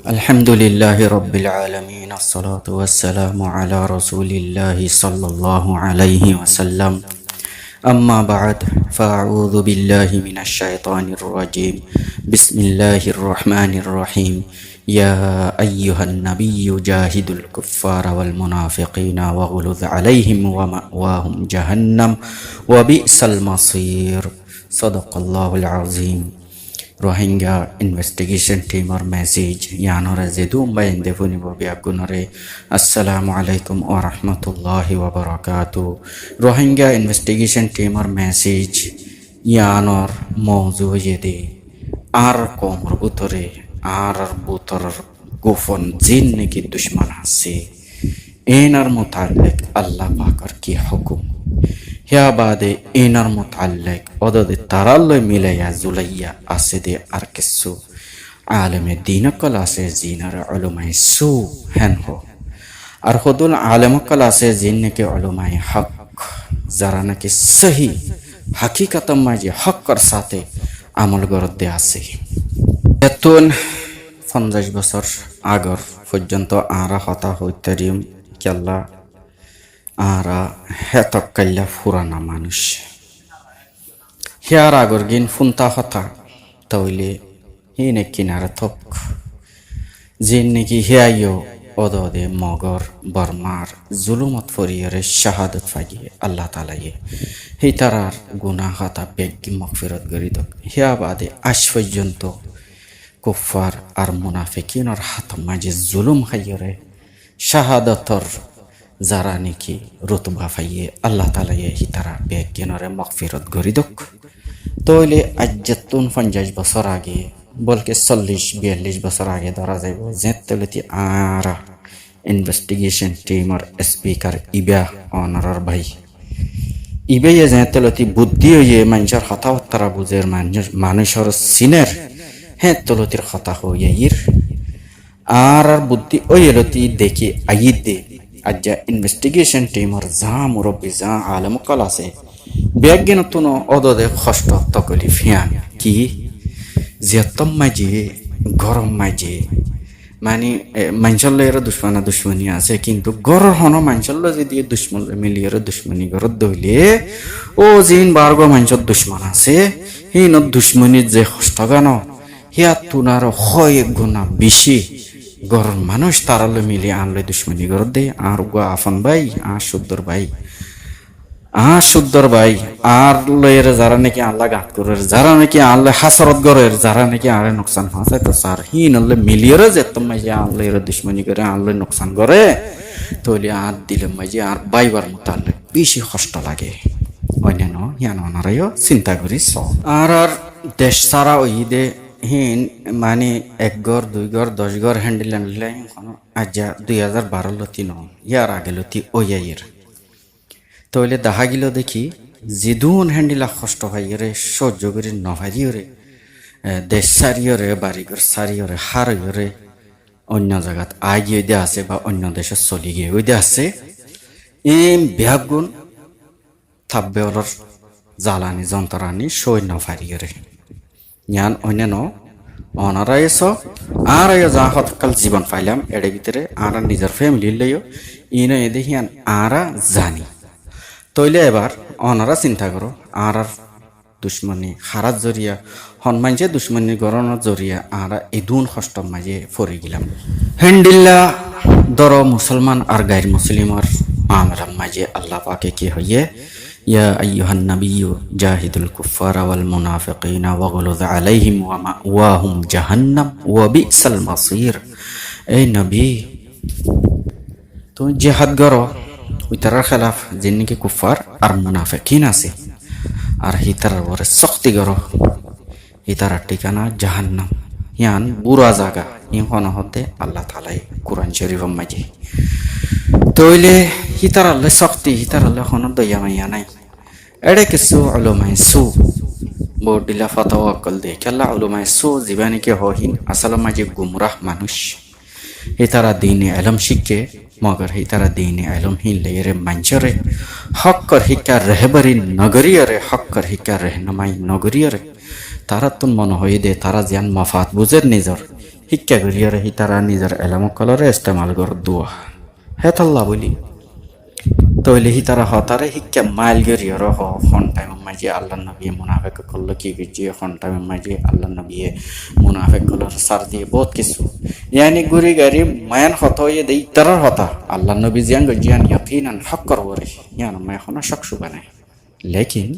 আলহামদুলিল্লাহি রাব্বিল আলামিন আসসালাতু ওয়াসসালামু আলা রাসূলিল্লাহি সাল্লাল্লাহু আলাইহি ওয়াসাল্লাম আম্মা বা'দ ফাআউযু বিল্লাহি মিনাশ শাইতানির রাজীম বিসমিল্লাহির রহমানির রহিম ইয়া আইয়ুহান নাবিয়্যু জাহিদুল কুফফারা ওয়াল মুনাফিকিনা ওয়াগলুয আলাইহিম ওয়া মাওয়াহুম জাহান্নাম ওয়া বি'সাল মাসীর সাদাকাল্লাহুল আযীম রোহিঙ্গা ইনভেস্টিগেশন টিমর মেসেজ ইয়ানরে জেদুম বাইন্দে ফুনিব বিয়াগুনরে আসসালামু আলাইকুম ওয়া রাহমাতুল্লাহি ওয়া বারাকাতু রোহিঙ্গা ইনভেস্টিগেশন টিমর মেসেজ ইয়ানর মওজু ইয়েদে আর কোমর বুতরে আর বুতর গোফন জিন নাকি দুশ্মন আছে এনার মুতাল্লিক আল্লাহ পাকের কি হুকুম হিয়া বাদে এনার মুতাল্লিক অদদে তারাল্লয় মিলাইয়া জুলাইয়া আছে দে আর কিছু আলেমে দিনকল আছে জিনার উলামায়ে সু হেন হো আর হদুল আলেমকল আছে জিন নাকি উলামায়ে হক যারা নাকি সহি হাকিকাতম মাঝে হকর সাথে আমল করতে আছে এতন 50 বছর আগর পর্যন্ত আরা হতা হইতারিম কেল্লা আরা হেতক কাল্লা ফুরানা মানুষ হিয়ার আগর গিন ফুনতা হতা তইলে হিনে কিনারা থক জিন নাকি হিয়াইও অদদে মগর বর্মার জুলুমত ফরিয়রে শাহাদত ফাগিয়ে আল্লাহ তালাইয়ে হি তারার গুনাহ হতা বেগি মগফিরত গরি দক হিয়া বাদে আজ পর্যন্ত কুফার আর মুনাফিকিনের হাত মাঝে জুলুম খাইয়রে শাহাদতর যারা নাকি রুতবা ফাইয়ে আল্লাহ তালাইয়ে হি তারা বেগিনরে মগফিরত গরি দক তইলে আজ্জাতুন 50 বছর আগে বলকে 40-42 বছর আগে ধরা যাইব যেতলতি আরা ইনভেস্টিগেশন টিমর স্পিকার ইবা অনারর ভাই ইবে যেতলতি বুদ্ধি হইয়ে মানুষের হতাহত্তরা বুঝের মানুষের সিনের হ্যাঁ তলতির হতা হইয়ে ইর আর বুদ্ধি ওইলতি দেখি আইদ দে আজ্জা ইনভেস্টিগেশন টিমর যা মুরব্বী যা আলমকল আছে বেগিনতুন অদদে কষ্ট তকলিফ হিয়ান কি জিয়াতম মাঝে গরম মাঝে মানে মানুষের দুশ্মনী আছে কিন্তু গরর হন মানুষের যদি দুশ্মন মিলিয়ে দুশ্মনী গরত দইলে ও জিন বারগো মানুষের দুশ্মন আছে হিন দুশ্মনীর যে কষ্ট গান হিয়া তুনার হয় গুণা বেশি গরর মানুষ তারালে মিলিয়ে আনলে দুশ্মনী গরত দে আর গো আফন ভাই আর শুদ্ধর ভাই আর লয়ের যারা নাকি আল্লাহ গাত করে যারা নাকি আল্লাহ হাসরত গরের যারা নাকি আরে নোকসান ফাঁসাই তো স্যার হিন হলে মিলিয়ে যেত মাঝে আল্লাহর দুশ্মনী করে আল্লাহ নোকসান করে তৈলে আর দিলে মাঝে আর বাইবার মোতালে বেশি কষ্ট লাগে অন্যান্য হিয়ান ওনারাইও চিন্তা করি আর দেশ সারা ওই দে হিন মানে 1 ঘর 2 ঘর 10 ঘর হ্যান্ডেল আনলে আজ্জা 2012 লতি ন ইয়ার আগে লতি ওইয়ের তইলে দেখা গেল দেখি জিদুন হ্যান্ডিলা কষ্ট হাইরে সহ্য করে নহারিয়রে দেশ সারিয়রে বাড়িঘর সারিয়রে হারিয়রে অন্য জায়গাত আগিয়ে দিয়ে আছে বা অন্য দেশে চলি গিয়ে ওই দিয়ে আছে এম ব্যাগুন থাকবে ওর জ্বালানি যন্ত্রানি সই নফারিয়রে জ্ঞান অন্যান্য অনারাই আর যা হতকাল জীবন পাইলাম এর ভিতরে আর নিজের ফ্যামিলির লইও ইনো দেখি আরা জানি তইলে এবার অনারা চিন্তা করো আর দুশ্মনী হারাত জরিয়া হনমানছে দুশ্মনী গরণের জরিয়া আর ইদুন কষ্ট মাঝে ফরি গেলাম হেন্ডিল্লা দর মুসলমান আর গাইর মুসলিমর আমরা মাঝে আল্লাহ পাকে কি হইয়ে ইয়া আইয়ুহান নাবিয়্যু জাহিদুল কুফফারা ওয়াল মুনাফিকিনা ওয়াগলুয আলাইহিম ওয়া মাওয়াহুম জাহান্নাম ওয়া বি'সাল মাসীর এই নবী তো জিহাদ করো উইতারার খেলাফ যে নাকি কুফার আর মুনাফিকিন আছে আর হিতারার ওরে শক্তি করো হিতারার ঠিকানা জাহান্নাম ইয়ান বুড়া জায়গা ইহন হতে আল্লাহ তালাই কুরআন শরীফের মাঝে তইলে হিতারালে শক্তি হিতারালে হন দয়া মাইয়া নাই এড়ে কিছু উলামায়ে সু বডিলা ফাতাওয়া কল দে কেলা উলামায়ে সু জীবানিকে হহিন আসল মাঝে গুমরাহ মানুষ হিতারা দিনে ইলম শিখে মগর হিতারা দিনে ইলম হিলেরে মানচরে হক্কর হিকা রহবরি নগরিয়রে হক্কর হিকা রহনমাই নগরিয়রে তারা তো মনে হয় দে তারা যেন মফাত বুঝের নিজর শিক্ষা করিয়ার হি তারা নিজের এলামকলরে ইস্তেমাল কর দুয়া হে তাল্লা বলি তইলে হি তারা হতারে শিক্ষা মাইল করিয়ার হন টাইম মাঝে আল্লাহ নবী মুনাফেক করলো কি গিয়ে হন টাইম মাঝে আল্লাহ নবী মুনাফেক করলোর সার দিয়ে বহুত কিছু ইয়ানি গুরি গাড়ি মায়ান হত হয়ে দেই তারার হতা আল্লাহ নবী জিয়ান গজিয়ান ইয়াকিনান হক করবরে ইয়ান মায় হনা শখসু বানায় লেকিন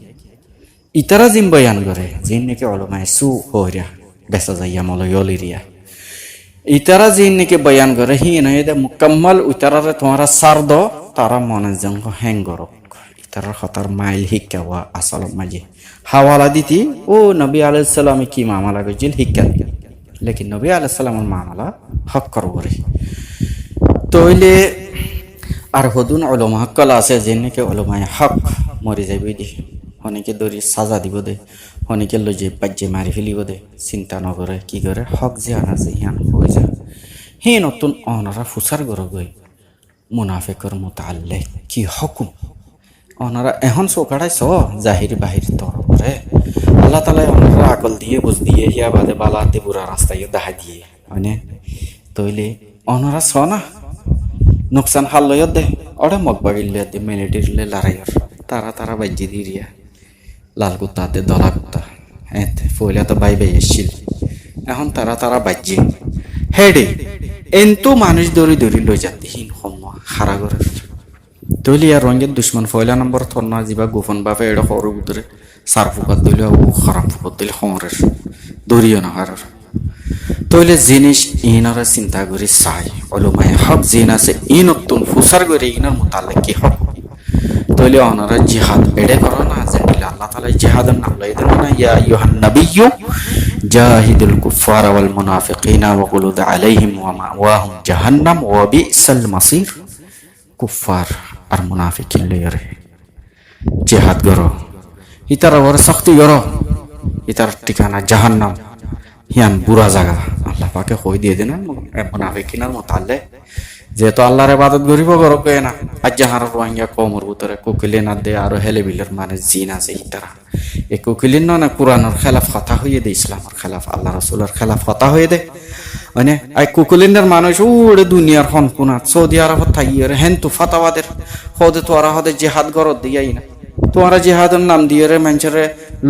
ইতারা জিম বয়ান করে জিন নাকি অলমায় সু হইরা বেসা যাইয়া মলয়লিরিয়া ইতারা জিন নাকি বয়ান করে হি নয় দে মুকাম্মাল উতারারে তোমারা সার দো তারা মনে জঙ্গ হ্যাং করক ইতারার হতার মাইল হিক্কা ওয়া আসল মাঝে হাওয়ালা দিতি ও নবী আলাইহিস সালামে কি মামলা গজিল হিক্কা দি লেকিন নবী আলাইহিস সালামের মামলা হক করবরে তইলে আর হদুন উলামা হকল আছে জিন নাকি উলামায়ে হক মরি যাইবে দি অনেকে দরি সাজা দিব দে অনেকে লজে বাজ্যে মারি ফেলিব দে চিন্তা নকরে কি করে হক যে আনা যে হিয়ান হয়ে যায় হে নতুন অনারা ফুসার গর গই মুনাফিকর মুতাআল্লিক কি হুকুম অনারা এখন সোকাড়াই স জাহির বাহির তর করে আল্লাহ তাআলা অনারা আকল দিয়ে বুঝ দিয়ে হিয়া বাদে বালাতে বুড়া রাস্তায় দেখা দিয়ে মানে তইলে অনারা স না নুকসান হাল লয় দে ওড়ে মগবাগিলে দে মিলিটারিলে লড়াইয়র তারা বাজ্যে দিরিয়া লাল কুত্তাতে দলা কুত্তা হ্যাঁ ফইলা তো বাই এসছিল এখন তারা বাজ্যে হেডে এন্তু মানুষ দৌড়ি লই যাতে হীন হম হারা করে তৈলি আর রঙের দুশ্মন ফয়লা নম্বর থন্না যা গোপন বাপে এটা সরু ভিতরে সার ফুকাত দিলে ও খারাপ ফুকাত দিলে সমরের দৌড়িও না হারার তৈলে জিনিস ইনারা চিন্তা করে চাই অলমায় হক জিন আছে ই নতুন ফুসার করে ইনার মোতালে কি হক তৈলে অনারা জিহাদ এড়ে করো না জানিলে আল্লাহ তাআলা জিহাদের নাম লই দেন না ইয়া আইয়ুহান নাবিয়্যু জাহিদুল কুফার ওয়াল মুনাফিকিনা ওয়াগুলুদ আলাইহিম ওয়া মাওয়াহুম জাহান্নাম ওয়া বিসাল মাসির কুফার আর মুনাফিকিন লইরে জিহাদ করো ইতারা ওর শক্তি করো ইতার ঠিকানা জাহান্নাম হিয়ান বুড়া জায়গা আল্লাহ পাকে কই দিয়ে দেন মুনাফিকিনার মোতালে যেহেতু আল্লাহর ইবাদত করিব করো কে না আজ যাহার রোহিঙ্গা কমর ভিতরে কোকিলে না দে আর হেলে বিলের মানে জিন আছে ইতারা এই কোকিলিন না কোরআনের খেলাফ কথা হয়ে দে ইসলামের খেলাফ আল্লাহ রাসূলের খেলাফ কথা হয়ে দে মানে আই কুকুলিনের মানুষ ওরে দুনিয়ার হনকুনাত সৌদি আরব থাইয়ের হেন তো ফাতাওয়াদের হদে তো আরা হদে জিহাদ গরত দিয়াই না তোমরা জিহাদের নাম দিয়ে রে মানুষের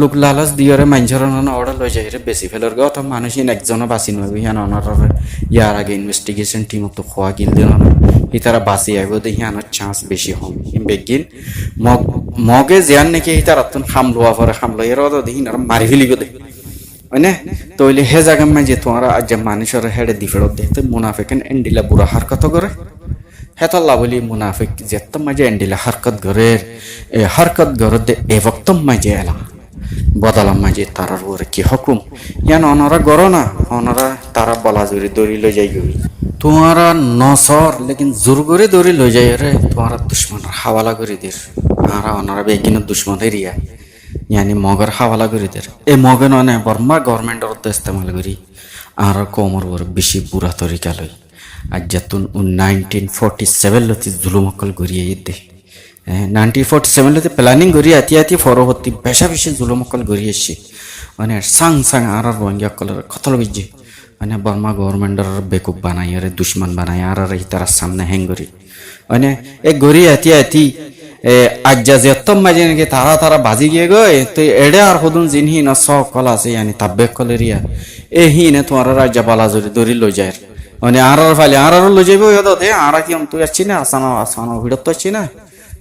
লোক লালাচ দিয়ে রে মানুষের অর্ডার লই যায় রে বেশি ফেলার গা তো মানুষ একজনও বাঁচি নয় হিয়ান অনার ইয়ার আগে ইনভেস্টিগেশন টিম তো খোয়া গিল দিল না ই তারা বাঁচি আইব দে হিয়ানোর চান্স বেশি হম বেগিন মগে জিয়ান নাকি ই তারা খামলোয়া পরে খামলো এর দিন আর মারি ফেলিব দে মানে তইলে হে জায়গা মাঝে তোমরা আজ মানুষের হেডে দিফেরত দেখতে মুনাফিকেন এন্ডিলা বুড়া হারকত করে হেতাল্লা বলি মুনাফিক যেতম মাঝে এন্ডিলা হারকত করে এ হারকত করে দে এ বক্তম মাঝে এলা বদলাম মাঝে তারার ওরে কি হুকুম ইয়ান অনরা গর না অনরা তারা বলা জুড়ি দড়ি লই যাই গই তোমরা নসর লেকিন জোর করে দড়ি লই যাই রে তোমরা দুশ্মনের হাওয়ালা করে দের আর অনরা বেকিন দুশ্মন এরিয়া यानी मगर हावाला करी देर ए मगे नने बर्मा गवर्नमेंट और इस्तेमाल करी आर कोमर वर बेशी बुरा तरीका लई आज जतुन 1947 लती जुलुमकल गरिए दे 1947 लती प्लानिंग करी आती फरहत्ती बेशा बेशी जुलुमकल गरिएছি মানে সাং সাং আর রোহিঙ্গা কলর কতল গিয়ে মানে বর্মা গভর্নমেন্টর বেকুব বানাই রে দুশ্মন বানাই আর তার সামনে হ্যাং করি মানে এ গরি আতি আজ্জা যেতম মাঝে নাকি তারা বাজি গিয়ে গই তো এডে আর হদুন জিনহি না স কলা আছে ইয়ানি তাব্বে কলেরিয়া এ হি না তোমার রাজ্জা বালা দড়ি লই যায় মানে আর ফালে আর লই যাইব দে আর কি তুই আসছি না আসানো ভিড়ত তো আসছি না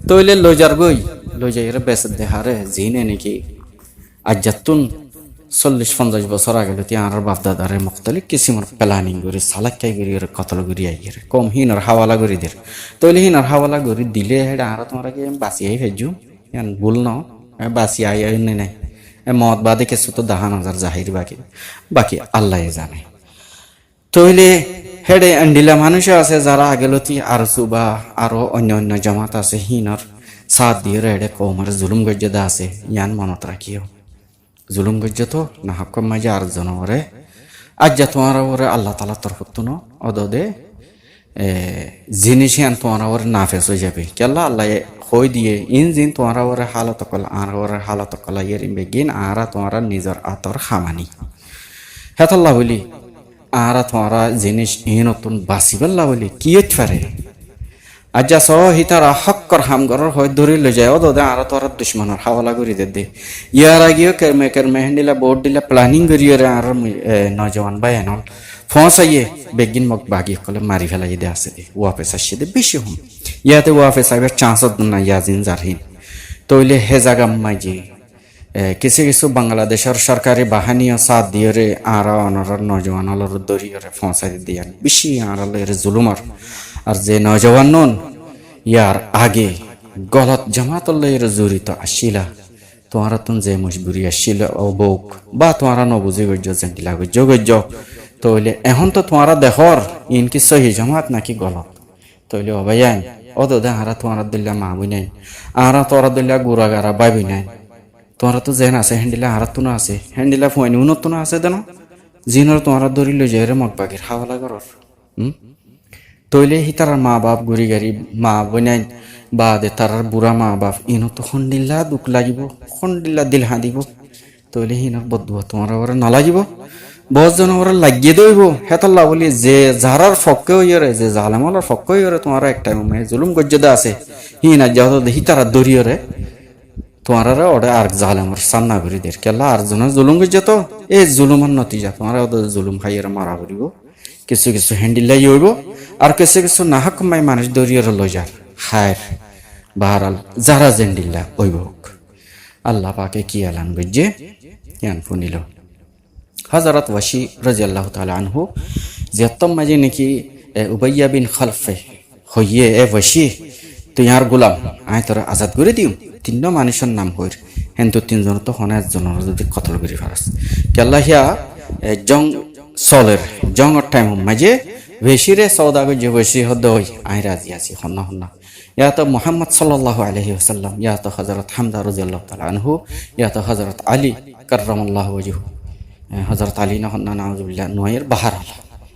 তইলে লই যার গই লই যাই রে বেশ দেহারে জিনে নাকি আজ্জাতুন 40-50 বছর আগে লতি আর বাপ দাদারে মুখতালিফ কিসিমর প্ল্যানিং করে সালাক্কাই করি কতল করি আইয়ের কম হিনার হাওয়ালা করি দের তইলে হিনার হাওয়ালা করি দিলে হেডা আর তোমরা কি বাসি আই ভেজু ইয়ান ভুল ন বাসি আই নাই মত বাদে কিছু তো 10,000 জাহির বাকি আল্লাহ জানে তইলে হেডে আন্ডিলা মানুষ আছে যারা আগে লতি আর সুবা আরো অন্য জামাত আছে হিনার সাথ দিয়ে হেডে কমর জুলুম গজ্জা আছে ইয়ান মনত রাখিও জুলুম গজ্জা তো না হকম মাঝে আর জনরে আজ যা তোমার ওরে আল্লাহ তাআলা তরফতুন অদদে জিনিস আন তোমার ওরে নাফেস হয়ে যাবে কেলা আল্লাহ হই দিয়ে ইঞ্জিন তোমারা ওর হালত কল আর ওর হালত কলা ইয়ের বেগিন আরা তোমারা নিজের আতর খামানি হেতল্লা বলি আরা তোমারা জিনিস ই নতুন বাঁচিবল্লা বলি কি পারে আজ সহ হিতারা হক্কর হামগরের হয় ধরে লে যায় ওদে আর তোর দুশ্মনের হাওয়ালা করি দে ইয়ার আগেও কেরমে কেরমে হেন্ডিলা বোর্ড দিলা প্ল্যানিং করিয়ে আর নজওয়ান ভাই এনল ফসাইয়ে বেগিন মগ বাগি কলে মারি ফেলাই দে আছে দে ওয়াফেস আসছে দে বেশি হুম ইয়াতে ওয়াফেস আইবার চান্স না ইয়াজিন জারহিন তইলে হে জাগা মাইজি কিছু কিছু বাংলাদেশের সরকারি বাহিনীও সাথ দিয়ে রে আর অনর নজওয়ান অলর দরিয়ে ফসাই দিয়ে বেশি আর জুলুমার আর যে নজওয়ান নন ইয়ার আগে গলত জামাতল্লাহের জড়িত আসিলা তোমারা তুন যে মজবুরি আসছিল অবক বা তোমারা নবুঝে গজ্য জেন্টিলা গজ্য তইলে এখন তো তোমারা দেখর ইনকি সহি জামাত নাকি গলত তইলে অবাইয়ান অদদে হারা তোমারা দিল্লা মা বই নাই আরা তোরা দিল্লা গুড়া গারা বাই বই নাই তোরা তো যেন আছে হ্যান্ডিলা হারাত তো না আছে হ্যান্ডিলা ফুয়ানি উন্নত না আছে দেন জিনর তোমারা ধরি লই যায় রে মগবাগের হাওয়ালা করর তইলে হি তার মা বাপ গুড়ি গাড়ি মা বইনাই বা দে তার বুড়া মা বাপ ইনো তো খন্ডিল্লা দুঃখ লাগিব খন্ডিল্লা দিল হাঁদিব তইলে হিনর বদুয়া তোমার ওরা নালাগিব বস জন ওরা লাগিয়ে দইব হেতাল্লা বলি যে যারার ফক্কে হইরে যে জালেমলার ফক্কে হইরে তোমার একটা জুলুম গজ্জদা আছে হি না যাও হি তারা দরিয়রে তোমারা ওটা আর জালেমর সামনা করি দের কেলা আর জনের জুলুম গজ্জ তো এই জুলুমের নতিজা তোমারা ওদের জুলুম খাইয়ের মারা করিব কিছু কিছু হ্যান্ডিল্লাই হইব আর কিছু কিছু নাহক মাই মানুষ দরিয়র লজার হায়ের বাহারাল যারা জেন্ডিল্লা ওইব আল্লাহ পাকে কি আলান বুঝছে ইয়ান ফুনিল হযরত ওয়াসি রাদিয়াল্লাহু তাআলা আনহু যেতম মাঝে নাকি উবাইয়া বিন খালফে হইয়ে এ ওয়াসি তুই আর গোলাম আয় তোরা আজাদ করে দিও তিন মানুষের নাম হইর হেন তো তিনজন তো হন একজনের যদি কতল করি ফারাস কেল্লাহিয়া জং সলের জঙ্গর টাইম মাঝে বেশিরে সৌদাগর যে বেশি হদ হই আই রাজি আছি হন্না হন্না ইয়া তো মুহাম্মদ সাল্লাল্লাহু আলাইহি ওয়াসাল্লাম ইয়া তো হযরত হামজা রাদিয়াল্লাহু তাআলা আনহু ইয়া তো হযরত আলী কাররামাল্লাহু ওয়াজহু হযরত আলী না হন্না নাউজুবিল্লাহ নয়ের বাহার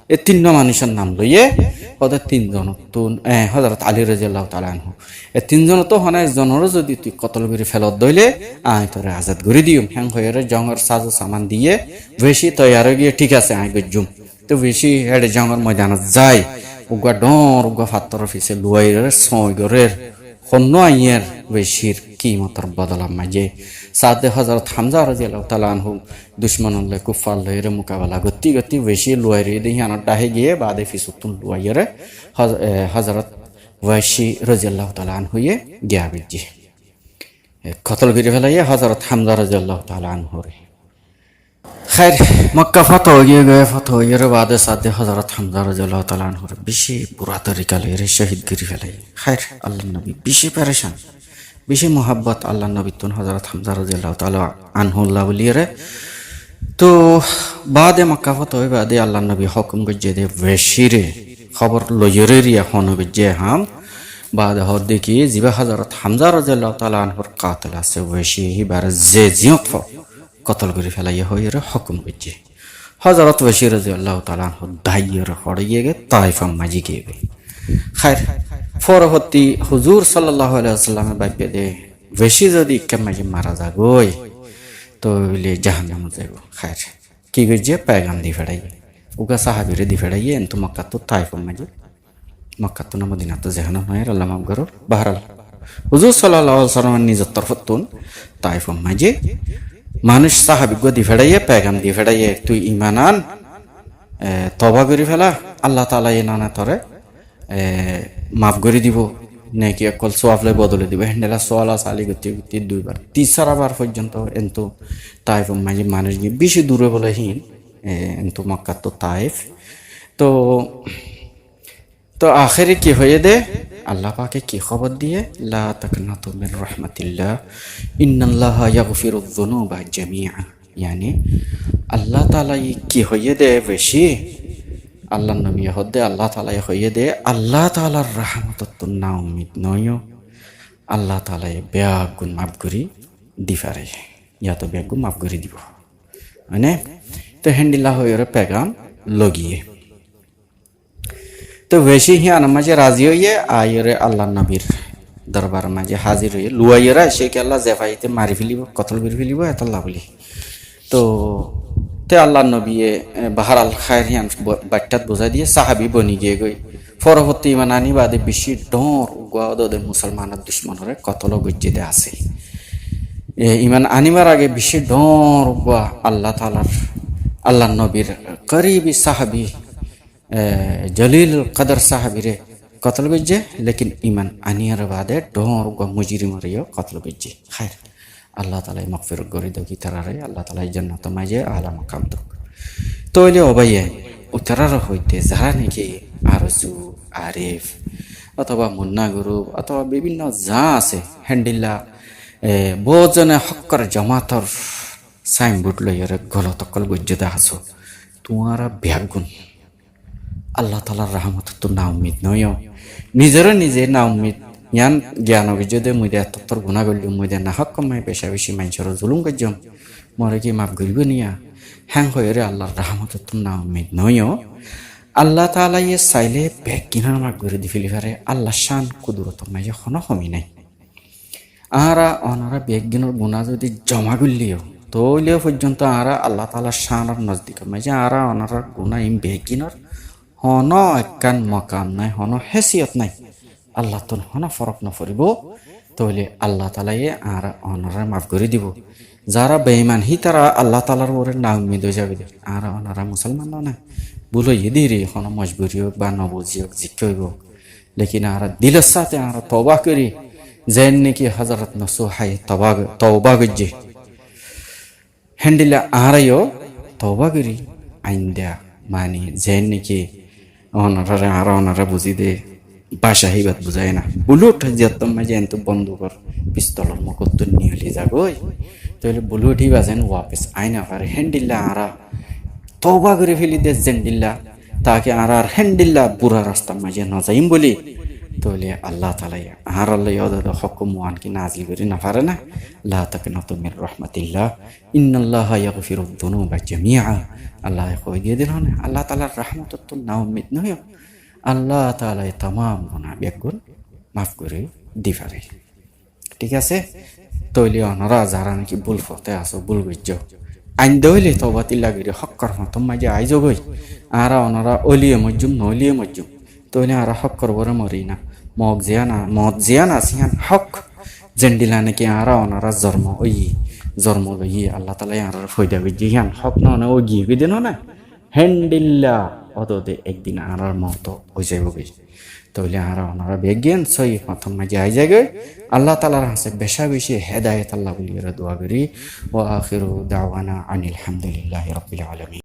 এই তিন মানুষের নাম লইয়ে ওদের তিনজন তো হযরত আলী রাদিয়াল্লাহু তাআলা আনহু এই তিনজন তো হন একজনের যদি তুই কতল করে ফেলত দইলে আই তোরে আজাদ করে দিও হ্যাং হয়ে জঙ্গর সাজো সামান দিয়ে বেশি তৈয়ার গিয়ে ঠিক আছে আই গজ্জুম তো বেশি হেডে জঙ্গর ময়দানত যায় উগা ডর উগা ফাত্তর ফিসে লুয়াইরের সয়গরের হন্য আইয়ের বেশির কিমতর বদলাম মাঝে সাদে হযরত হামজা রাদিয়াল্লাহু তাআলা আনহু দুশমনলে কুফার লইরে মোকাবেলা গতি গতি বেশি লুয়াইরে দিহানত ডাহে গিয়ে বাদে ফিসুতুন লুয়াইরে হযরত ওয়াসি রাদিয়াল্লাহু তাআলা আনহু গিয়া বিজি কতল করে ফেলাইয়ে হযরত হামজা রাদিয়াল্লাহু তাআলা আনহু खैर मक्का फतह हो गए फतह हो बाद सादे हजरत हमजा रादियाल्लाहु ताआला अन्हु बेशी बुरा तरीका ले शहीद गिरी फेलाई खैर अल्लाह नबी बेशी परेशान बेशी मोहब्बत अल्लाह नबी तुन हजरत हमजा रादियाल्लाहु ताआला अन्हु ला बोलिए तो बाद मक्का फतह हो बाद अल्लाह नबी हुक्म गजे दे वेशिरे खबर लयरे रिया होन बजे हम बाद हो देखिए जिबा हजरत हमजा रादियाल्लाहु ताआला अन्हु कातला से वेशी ही बार जे जियत কতল করে ফেলাইয়া হইরে হুকুম করছে হযরত ওয়াসি রাদিয়াল্লাহু তাআলা দাইয়ের হড়িয়ে গে তাইফা মাজি গিয়ে খায়র পরবর্তী হুজুর সাল্লাল্লাহু আলাইহি ওয়াসাল্লামের বাইপে দে ওয়াসি যদি কেমাজি মারা যাগোই তো বলে জাহান্নামে যাইব খায়র কি গজে পেগাম দি ফেড়াই উগা সাহাবীরে দি ফেড়াই এন্ত মক্কা তো তাইফা মাজি মক্কা তো না মদিনা তো জাহান্নাম হয় আল্লাহ মাফ করো বহরহাল হুজুর সাল্লাল্লাহু আলাইহি ওয়াসাল্লামের নিজের তরফতুন তাইফা মাজি মানুষ সাহাবি গো দি ফেড়াইয়ে পেগাম দি ফেড়াইয়ে তুই ঈমান আন তওবা করি ফেলা আল্লাহ তাআলা এনানা তরে মাফ করে দিব নাকি একল সওয়াবলে বদলে দিব হেন্ডেলা সোয়ালা সালি গতি গতি দুইবার তিসরাবার পর্যন্ত এন্ত তাইফ মাঝে মানুষ বেশি দূরে বলে হিন এন্ত মক্কা তো তাইফ তো তো আখেরে কি হয়ে দে আল্লাহ পাকে কি খবর দিয়ে লা তাকনাতু মিন রাহমাতিল্লাহ ইন্নাল্লাহা ইয়াগফিরুয যুনুবা জামিআ यानी আল্লাহ তাআলা কি হয়ে দে বেশি আল্লাহ নবী হদে আল্লাহ তাআলা হয়ে দে আল্লাহ তাআলার রহমতত না উম্মিদ নয় আল্লাহ তাআলা বেয়াগুন মাফ করি দিফারে ইয়া তো বেয়াগুন মাফ করি দিব মানে তো হেন্ডিলা হয়ে পেগাম লগিয়ে তো বেশি হি আনামাজে রাজি হইয়ে আইরে আল্লাহ নবীর দরবার মাঝে হাজির হয়ে লুয়াইয়েরা সে কেলা জেফাইতে মারি ফেলিব কতল করে ফেলিব এত লাভলি তো তে আল্লাহ নবী বাহার আল খায়রিয়ান বাট্টাত বোঝাই দিয়ে সাহাবি বনি গিয়ে গই পরবর্তী ইমান আনি বাদে বেশি ডর গোয়াদে মুসলমানের দুশ্মনরে কতল গজ্জিতে আছে ইমান আনিবার আগে বেশি ডর গোয়া আল্লাহ তালার আল্লাহ নবীর করিবি সাহাবি জলিল কদর সাহাবিরে কতল গজ্জে লেকিন ইমান আনিয়ার বাদে ডর গোয়া মুজিরি মরিও কতল গজ্জে খায় আল্লাহ তালাই মকফির গরি দকি তারারে আল্লাহ তালাই জান্নাত মাঝে আলা মাকাম দক তৈলে অবাইয়ে উত্তরার হইতে যারা নাকি আরজু আরিফ অথবা মুন্না গুরু অথবা বিভিন্ন যা আছে হ্যান্ডিল্লা বহুজনে হক্কর জমাতর সাইনবোর্ড লইয়ারে গলতকল গজ্জদা আছো তোমারা ব্যাগুন আল্লাহ তালার রহমত তো না উম্মিদ নয় নিজের নিজে না উম্মিদ ইয়ান জ্ঞান অভিযোগে মুদে তত্তর গুণা করলি মুদে না হক কমাই পেশা বেশি মানুষের জুলুম গজ্জম মরে কি মাফ করিব নিয়া হ্যাং হয়ে আল্লাহর রহমত তো না উম্মিদ নয় আল্লাহ তালা ইয়ে চাইলে বেগ কিনার মাফ করে দি ফেলি পারে আল্লাহ শান কুদরত মাঝে কোনো কমি নাই আরা অনারা বেগ গিনোর গুণা যদি জমা করলিও তৈলেও পর্যন্ত আরা আল্লাহ তালা শানর নজদিক মাঝে আরা অনারা গুণা ইম বেগ গিনোর হন একান মকাম নাই হন হেসিয়ত নাই আল্লাহ তো হন ফরক নফরিব তৈলে আল্লাহ তালাইয়ে আর অনারা মাফ করে দিব যারা বেঈমান হি তারা আল্লাহ তালার ওরে না উম্মিদ হয়ে যাবে আর অনারা মুসলমান না বলো ইদিরে হন মজবুরি হোক বা নবজি হোক জিজ্ঞ হইব লেকিন আর দিলের সাথে আর তবা করি যেন নাকি হজরত নসুহাই তবা গজ্জে হ্যান্ডিলা আরাইও তবা করি আইন দেয়া মানে যেন নাকি অনারা আর অনারা বুঝি দে বাসা হিবাত বুঝায় না বুলুট যেতম মাঝে এত বন্দুকর পিস্তলর মকত নিহলি যাগই তাহলে বুলুট হি বাজেন ওয়াপিস আইনা পারে হ্যান্ডিল্লা আরা তওবা করে ফেলি দে জেন্ডিল্লা তাকে আর হ্যান্ডিল্লা বুড়া রাস্তা মাঝে ন যাইম বলি তাহলে আল্লাহ তালাই আর আল্লাহ ইয়াদ হকুম ওয়ান কি নাজিল করে না পারে না লা তাকনাতু মির রাহমাতিল্লাহ ইন্নাল্লাহা ইয়াগফিরুদ যুনুবা জামিআ আল্লাহ কই দিয়ে দিল না আল্লাহ তাআলার রহমত তো না উম্মিদ নয় আল্লাহ তাআলা तमाम গুনাহ বেগুন মাফ করে দিবারে ঠিক আছে তৈলি অনরা যারা নাকি ভুল ফতে আসো ভুল বুঝছ আইন দইলে তওবাতি লাগিরে হক্কর মত মাঝে আইজ গই আর অনরা অলিয়ে মজুম নলিয়ে মজুম তৈলি আর হক্কর বরে মরি না মদ জিয়ানা সিয়ান হক জেন্ডিলা নাকি আর অনরা জন্ম লই আল্লাহ তাআলা আর ফয়দা বিজিয়ান হক না ও গিয়ে দিন না হ্যান্ডিল্লা অতদে একদিন আর মত হয়ে যাবে তাহলে আর ওনারা বেজ্ঞান সই প্রথম মাঝে আই জায়গায় আল্লাহ তাআলার হাসে বেশা বেশি হেদায়েত আল্লাহ বলিয়ে দোয়া করি ওয়া আখিরু দাওয়ানা আনিল হামদুলিল্লাহি রাব্বিল আলামিন।